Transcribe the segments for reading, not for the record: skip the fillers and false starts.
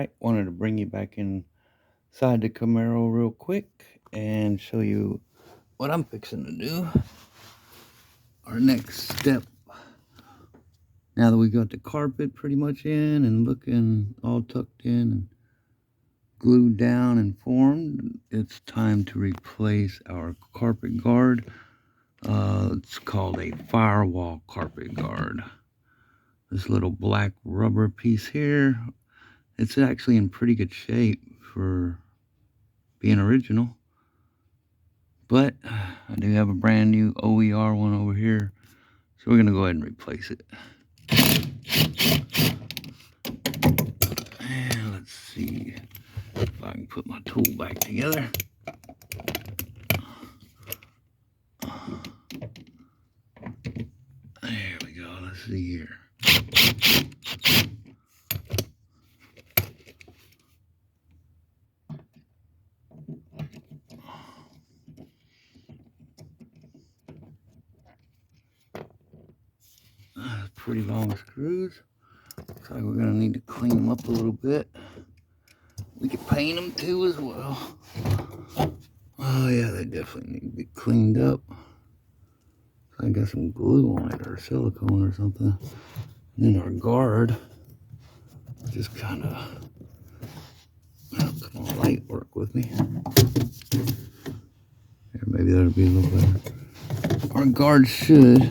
Alright, wanted to bring you back inside the Camaro real quick and show you what I'm fixing to do. Our next step, now that we got the carpet pretty much in and looking all tucked in and glued down and formed, it's time to replace our carpet guard. It's called a firewall carpet guard. This little black rubber piece here, it's actually in pretty good shape for being original. But I do have a brand new OER one over here, so we're going to go ahead and replace it. And let's see if I can put my tool back together. There we go. Let's see here. Pretty long screws. Looks like we're going to need to clean them up a little bit. We could paint them too as well. Oh yeah, they definitely need to be cleaned up. I got some glue on it or silicone or something. And then our guard just kind of, oh, come on, light work with me. Here, maybe that'll be a little better. Our guard should,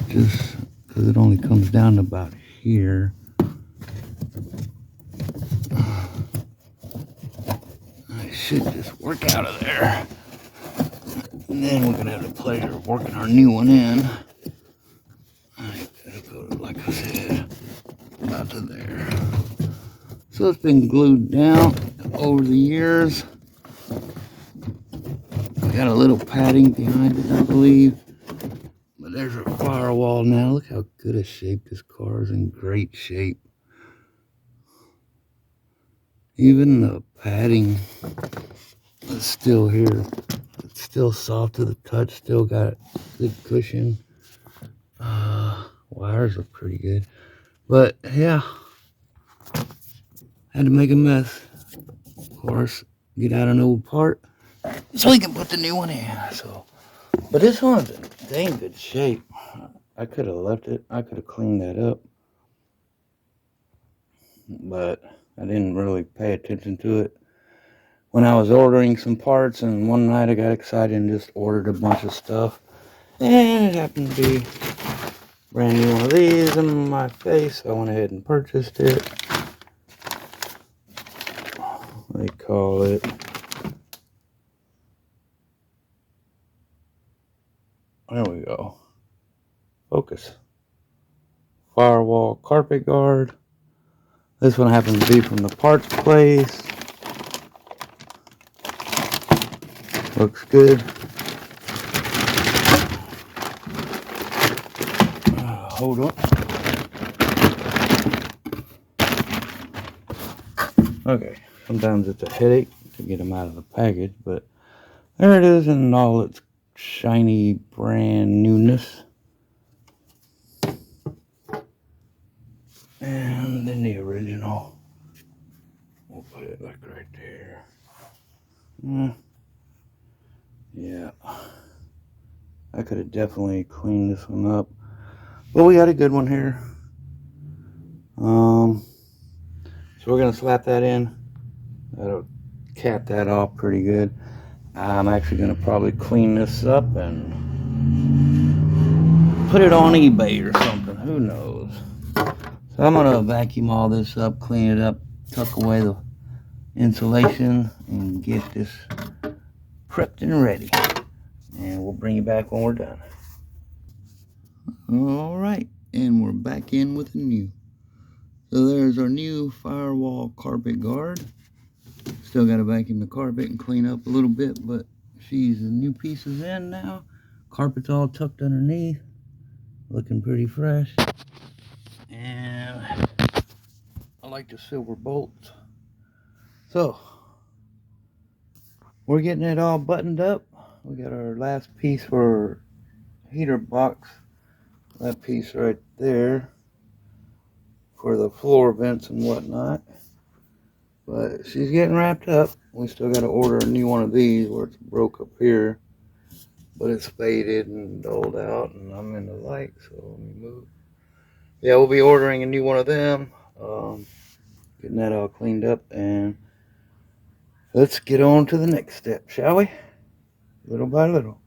just because it only comes down to about here, I should just work out of there. And then we're going to have the pleasure of working our new one in. It'll go, like I said, about to there. So it's been glued down over the years. Got a little padding behind it, I believe. But there's our firewall now. Look how good a shape this car is, in great shape. Even the padding is still here. It's still soft to the touch, still got good cushion. Wires look pretty good. But yeah, had to make a mess. Of course, get out an old part so we can put the new one in. But this one's in dang good shape. I could have left it. I could have cleaned that up. But I didn't really pay attention to it when I was ordering some parts. And one night I got excited and just ordered a bunch of stuff. And it happened to be brand new one of these in my face. So I went ahead and purchased it. They call it there we go. Focus. Firewall carpet guard. This one happens to be from the parts place. Looks good. Hold on. Okay, sometimes it's a headache to get them out of the package, but there it is in all its shiny brand newness. And then the original. We'll put it like right there. Yeah. I could have definitely cleaned this one up. But we got a good one here. So we're going to slap that in. That'll cap that off pretty good. I'm actually going to probably clean this up and put it on eBay or something. Who knows? So I'm going to vacuum all this up, clean it up, tuck away the insulation, and get this prepped and ready. And we'll bring you back when we're done. Alright, and we're back in with a new. So there's our new firewall carpet guard. Still got to vacuum the carpet and clean up a little bit, but she's the new pieces in now. Carpet's all tucked underneath, looking pretty fresh. And I like the silver bolts. So we're getting it all buttoned up. We got our last piece for heater box. That piece right there for the floor vents and whatnot. But she's getting wrapped up. We still got to order a new one of these where it's broke up here, but it's faded and dulled out, and I'm in the light, so let me move. Yeah, we'll be ordering a new one of them. Getting that all cleaned up, and let's get on to the next step, shall we? Little by little.